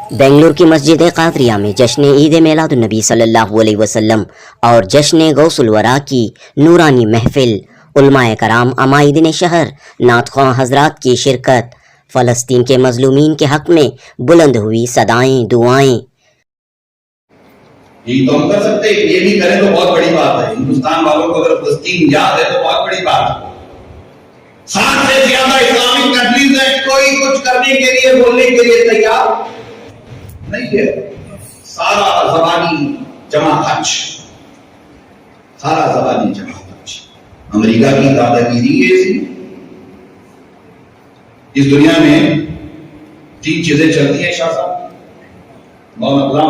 बेंगलुरु की मस्जिद कादरिया में जश्न ईद मिलादुन्नबी सल्लल्लाहु अलैहि वसल्लम और जश्न गौसुल वरा की नूरानी महफिल, उलमाए कराम, अमाइदिन शहर, नातख़्वां हजरात की शिरकत, फ़लस्तीन के मजलूमीन के हक में बुलंद हुई सदाएं दुआएं। ये तो हम कर सकते हैं, ये भी करें तो बहुत बड़ी बात है। हिंदुस्तान वालों को अगर फ़लस्तीन याद है तो बहुत बड़ी बात है। 60 से ज्यादा इस्लामिक कंट्रीज है, कोई कुछ करने के लिए बोलने के लिए तैयार नहीं है। सारा ज़बानी जमा खर्च, सारा ज़बानी जमा खर्च। अमेरिका की दादागिरी है ऐसी। इस दुनिया में 3 चीजें चलती है शाह साहब, मौलाना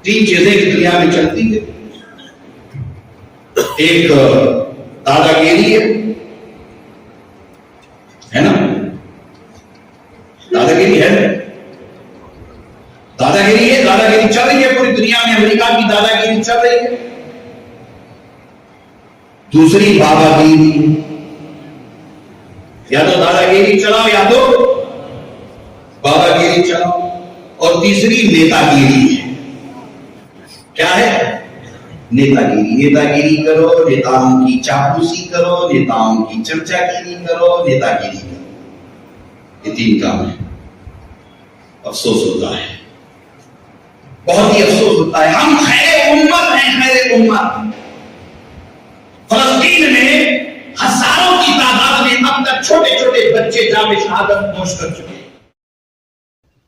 3 चीजें इस दुनिया में चलती है। एक दादागिरी है ना, दादागिरी है, दादागिरी चल रही है पूरी दुनिया में। अमेरिका की दादागिरी चल रही है। दूसरी बाबागिरी, या तो दादागिरी चलाओ या तो बाबागिरी चलाओ। और तीसरी नेतागिरी है। क्या है? नेतागिरी। नेतागिरी करो, नेताओं की चापलूसी करो, नेताओं की चर्चागिरी करो, नेतागिरी करो। ये 3 काम है। अफसोस होता है, बहुत ही अफसोस होता है। हम खैर उम्मत हैं, खैर उम्मत। फलस्तीन में हजारों की तादाद में अब तक छोटे छोटे बच्चे जाम शहादत नोश कर चुके हैं।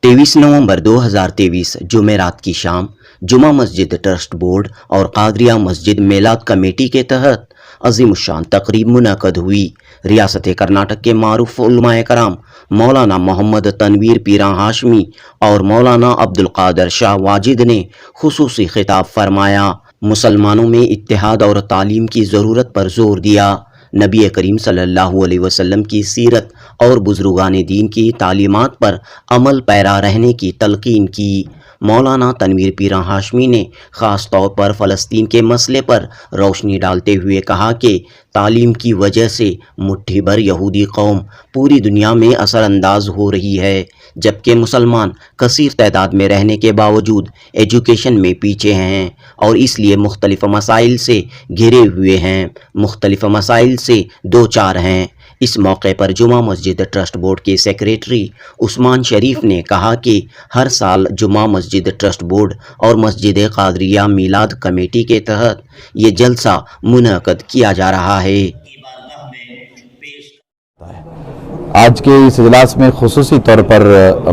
23 नवंबर 2023 जुमेरात की शाम जुमा मस्जिद ट्रस्ट बोर्ड और कादरिया मस्जिद मेलाद कमेटी के तहत अजीमुशान तकरीब मुनक़द हुई। रियासत कर्नाटक के मारूफ उलमाए कराम मौलाना मोहम्मद तनवीर पीरा हाशमी और मौलाना अब्दुल कादर शाह वाजिद ने खुसूसी खिताब फरमाया। मुसलमानों में इत्तेहाद और तालीम की ज़रूरत पर जोर दिया। नबी करीम सल्लल्लाहु अलैहि वसल्लम की सीरत और बुजुर्गान दीन की तालीमात पर अमल पैरा रहने की तलकीन की। मौलाना तनवीर पीरा हाशमी ने ख़ास तौर पर फ़लस्तीन के मसले पर रोशनी डालते हुए कहा कि तालीम की वजह से मुट्ठी भर यहूदी कौम पूरी दुनिया में असरअंदाज हो रही है, जबकि मुसलमान कसीर तादाद में रहने के बावजूद एजुकेशन में पीछे हैं और इसलिए मुख्तलिफ़ मसाइल से घिरे हुए हैं, मुख्तलिफ़ मसाइल से दो चार हैं। इस मौके पर जुमा मस्जिद ट्रस्ट बोर्ड के सेक्रेटरी उस्मान शरीफ ने कहा कि हर साल जुमा मस्जिद ट्रस्ट बोर्ड और मस्जिद कादरिया मीलाद कमेटी के तहत ये जलसा मुनक़द किया जा रहा है। आज के इस इजलास में खुसूसी तौर पर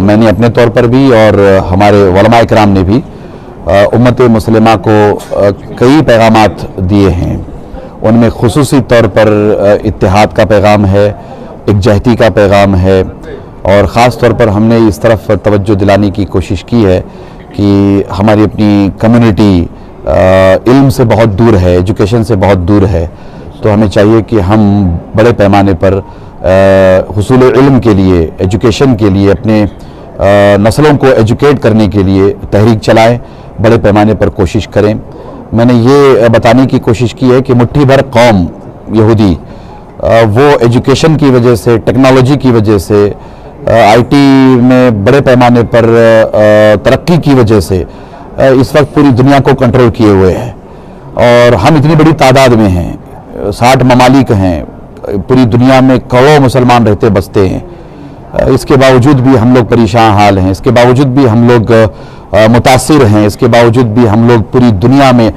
मैंने अपने तौर पर भी और हमारे उलमाए किराम ने भी उम्मत मुस्लिमा को कई पैगामात दिए हैं। उनमें खुसूसी तौर पर इत्तेहाद का पैगाम है, एकजहती का पैगाम है और ख़ास तौर पर हमने इस तरफ तवज्जो दिलाने की कोशिश की है कि हमारी अपनी कम्युनिटी इल्म से बहुत दूर है, एजुकेशन से बहुत दूर है। तो हमें चाहिए कि हम बड़े पैमाने पर हुसूल इल्म के लिए, एजुकेशन के लिए, अपने नस्लों को एजुकेट करने के लिए तहरीक चलाएं, बड़े पैमाने पर कोशिश करें। मैंने ये बताने की कोशिश की है कि मुट्ठी भर कौम यहूदी वो एजुकेशन की वजह से, टेक्नोलॉजी की वजह से, आईटी में बड़े पैमाने पर तरक्की की वजह से इस वक्त पूरी दुनिया को कंट्रोल किए हुए हैं और हम इतनी बड़ी तादाद में हैं, 60 ममालिक हैं, पूरी दुनिया में करोड़ों मुसलमान रहते बसते हैं। इसके बावजूद भी हम लोग परेशान हाल हैं, इसके बावजूद भी हम लोग मुतासिर हैं, इसके बावजूद भी हम लोग पूरी दुनिया में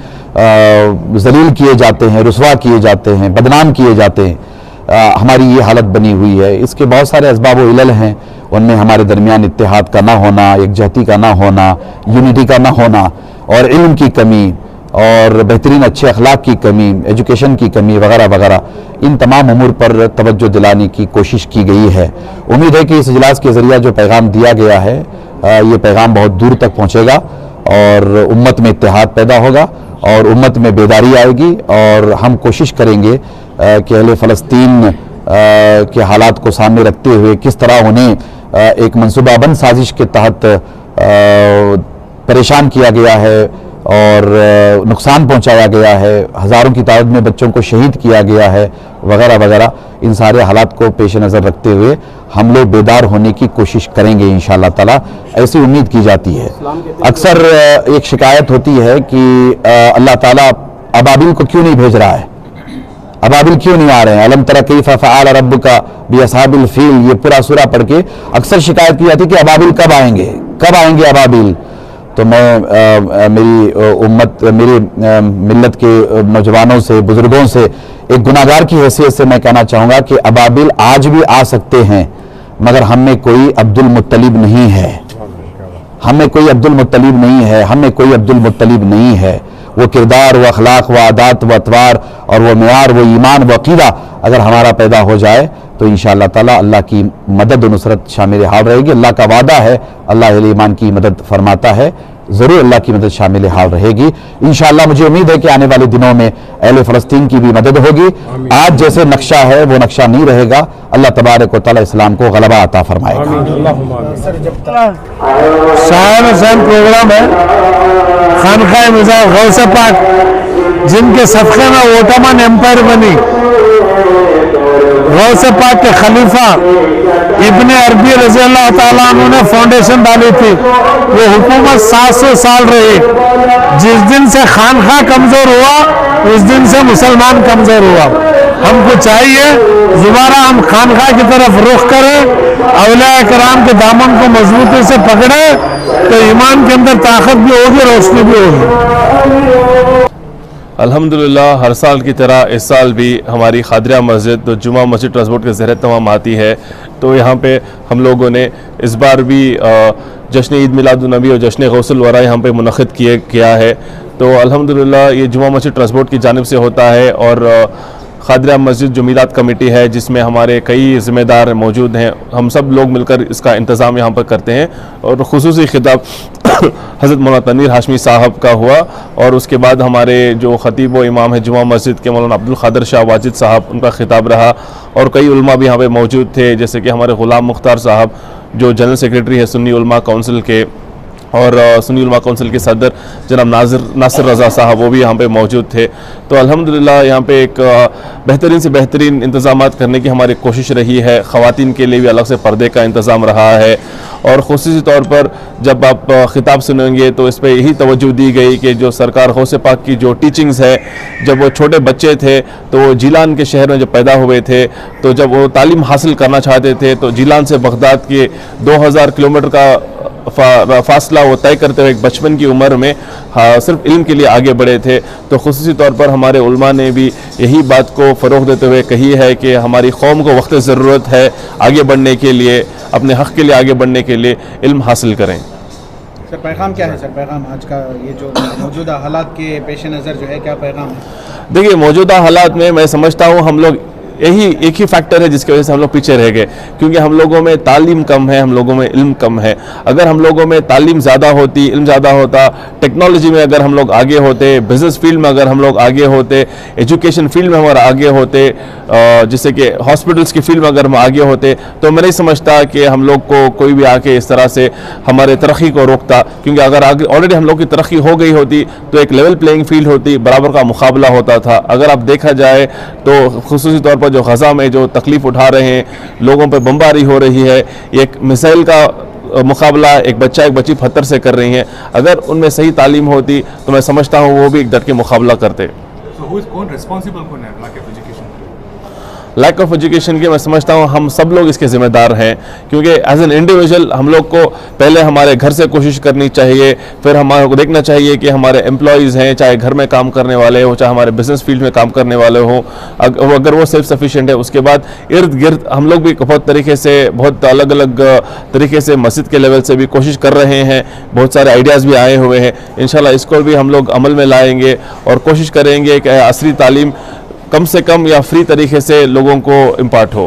जलील किए जाते हैं, रुसवा किए जाते हैं, बदनाम किए जाते हैं। हमारी ये हालत बनी हुई है। इसके बहुत सारे असबाब व इलल हैं। उनमें हमारे दरमियान इत्तेहाद का ना होना, एकजहती का ना होना, यूनिटी का ना होना और इल्म की कमी और बेहतरीन अच्छे अखलाक की कमी, एजुकेशन की कमी वगैरह वगैरह, इन तमाम उमूर पर तवज्जो दिलाने की कोशिश की गई है। उम्मीद है कि इस इजलास के ज़रिए जो पैगाम दिया गया है ये पैगाम बहुत दूर तक पहुँचेगा और उम्मत में इत्तेहाद पैदा होगा और उम्मत में बेदारी आएगी और हम कोशिश करेंगे कि अहले फ़लस्तीन के हालात को सामने रखते हुए किस तरह उन्हें एक मनसूबाबंद साजिश के तहत परेशान किया गया है, और नुकसान पहुंचाया गया है, हज़ारों की तादाद में बच्चों को शहीद किया गया है वगैरह वगैरह। इन सारे हालात को पेश नज़र रखते हुए हम लोग बेदार होने की कोशिश करेंगे इंशाअल्लाह ताला, ऐसी उम्मीद की जाती है। अक्सर एक शिकायत होती है कि अल्लाह ताला अबाबिल को क्यों नहीं भेज रहा है, अबाबिल क्यों नहीं आ रहे हैं। अलम तरा कैफ़ फ़अल रब्बुका बिअस्हाबिल फ़ील, ये पूरा सूरा पढ़ के अक्सर शिकायत की जाती है कि अबाबिल कब आएंगे, कब आएंगे अबाबिल। तो मैं मेरी मिल्लत के नौजवानों से, बुजुर्गों से, एक गुनाहगार की हैसियत से मैं कहना चाहूँगा कि अबाबिल आज भी आ सकते हैं, मगर हम में कोई अब्दुल मुत्तलिब नहीं है, हमें कोई अब्दुल मुत्तलिब नहीं है, हमें कोई अब्दुल मुत्तलिब नहीं है। वो किरदार, वो अखलाक, वो आदात, वो अतवार और वो मेयार, वो ईमान, वो अकीदा अगर हमारा पैदा हो जाए तो इंशाअल्लाह ताला अल्लाह की मदद और नुसरत शामिल हाल रहेगी। अल्लाह का वादा है, अल्लाह अहले ईमान की मदद फरमाता है, ज़रूर अल्लाह की मदद शामिल हाल रहेगी इंशाअल्लाह। मुझे उम्मीद है कि आने वाले दिनों में अहले फ़लस्तीन की भी मदद होगी। आज जैसे नक्शा है वो नक्शा नहीं रहेगा। अल्लाह तबारक व तआला इस्लाम को गलबा अता फरमाएगा। शायन हुसैन प्रोग्राम है, खानकाह मिज़ार गौसे पाक, जिनके सदक़े में ओटोमन एम्पायर बनी, गौसे पाक के खलीफा इब्ने अरबी रज़ी अल्लाह ताला अन्हु ने फाउंडेशन डाली थी। वो हुकूमत 700 साल रही। जिस दिन से खानकाह कमज़ोर हुआ उस दिन से मुसलमान कमज़ोर हुआ। हमको चाहिए दोबारा हम खानकाह की तरफ रुख करें, औलिया कराम के दामन को मजबूती से पकड़ें तो ईमान के अंदर ताकत भी होगी, रोशनी भी होगी। अल्हम्दुलिल्लाह हर साल की तरह इस साल भी हमारी खादरिया मस्जिद तो जुमा मस्जिद ट्रस्ट बोर्ड के ज़रिए तमाम आती है। तो यहाँ पे हम लोगों ने इस बार भी जश्न ईद मिलादुन नबी और जश्न गौसुल वरा यहाँ पे मुनक़िद किया है। तो अल्हम्दुलिल्लाह ये जुमा मस्जिद ट्रस्ट बोर्ड की जानिब से होता है और खादरिया मस्जिद जो मीलाद कमेटी है जिसमें हमारे कई ज़िम्मेदार मौजूद हैं, हम सब लोग मिलकर इसका इंतज़ाम यहाँ पर करते हैं। और ख़ुसूसी खिताब हज़रत मौलाना तनवीर हाशमी साहब का हुआ और उसके बाद हमारे जो ख़तीब व इमाम है जुमा मस्जिद के मौलाना अब्दुल क़ादिर शाह वाजिद साहब, उनका खिताब रहा। और कई उलमा भी यहाँ पे मौजूद थे, जैसे कि हमारे ग़ुलाम मुख्तार साहब जो जनरल सेक्रेटरी है सुन्नी उलमा काउंसिल के, और सुन्नी उलमा काउंसिल के सदर जनाब नासिर रज़ा साहब वो भी यहाँ पे मौजूद थे। तो अल्हम्दुलिल्लाह यहाँ पे एक बेहतरीन से बेहतरीन इंतज़ामात करने की हमारी कोशिश रही है। ख़वातीन के लिए भी अलग से पर्दे का इंतज़ाम रहा है और ख़ुसूसी तौर पर जब आप ख़िताब सुनेंगे तो इस पर यही तवज्जो दी गई कि जो सरकार गौसे पाक की जो टीचिंग्स है, जब वो छोटे बच्चे थे तो वो जीलान के शहर में जब पैदा हुए थे, तो जब वो तालीम हासिल करना चाहते थे तो जीलान से बगदाद के 2000 किलोमीटर का फासला वो तय करते हुए एक बचपन की उम्र में सिर्फ इल्म के लिए आगे बढ़े थे। तो ख़ुसूसी तौर पर हमारे उलमा ने भी यही बात को फ़रोग़ देते हुए कही है कि हमारी कौम को वक्त ज़रूरत है आगे बढ़ने के लिए, अपने हक़ के लिए आगे बढ़ने के लिए इल्म हासिल करें। सर पैगाम क्या है? सर पैगाम आज का ये जो मौजूदा हालात के पेश नज़र जो है क्या पैगाम है? देखिए मौजूदा हालात में मैं समझता हूँ हम लोग यही एक ही फैक्टर है जिसकी वजह से हम लोग पीछे रह गए, क्योंकि हम लोगों में तालीम कम है, हम लोगों में इल्म कम है। अगर हम लोगों में तालीम ज़्यादा होती, इल्म ज़्यादा होता, टेक्नोलॉजी में अगर हम लोग आगे होते, बिज़नेस फील्ड में अगर हम लोग आगे होते, एजुकेशन फील्ड में हमारा आगे होते, जैसे कि हॉस्पिटल्स की फील्ड में अगर हम आगे होते, तो मैं नहीं समझता कि हम लोग को कोई भी आके इस तरह से हमारे तरक्की को रोकता। क्योंकि अगर आगे ऑलरेडी हम लोग की तरक्की हो गई होती तो एक लेवल प्लेइंग फील्ड होती, बराबर का मुकाबला होता था। अगर आप देखा जाए तो ख़ुसूसी तौर पर जो गज़ा में जो तकलीफ़ उठा रहे हैं, लोगों पर बमबारी हो रही है, एक मिसाइल का मुकाबला एक बच्चा एक बच्ची पत्थर से कर रही हैं, अगर उनमें सही तालीम होती तो मैं समझता हूँ वो भी एक डट के मुकाबला करते। लैक ऑफ एजुकेशन की मैं समझता हूँ हम सब लोग इसके ज़िम्मेदार हैं, क्योंकि एज एन इंडिविजुअल हम लोग को पहले हमारे घर से कोशिश करनी चाहिए, फिर हमारे को देखना चाहिए कि हमारे एम्प्लॉयज़ हैं, चाहे घर में काम करने वाले हो, चाहे हमारे बिजनेस फील्ड में काम करने वाले हों, अगर वो सेल्फ सफिशिएंट है। उसके बाद इर्द गिर्द हम लोग भी बहुत तरीके से, बहुत अलग अलग तरीके से मस्जिद के लेवल से भी कोशिश कर रहे हैं, बहुत सारे आइडियाज़ भी आए हुए हैं। इंशाल्लाह इसको भी हम लोग अमल में लाएंगे और कोशिश करेंगे कि असली तालीम कम से कम या फ्री तरीके से लोगों को इम्पार्ट हो।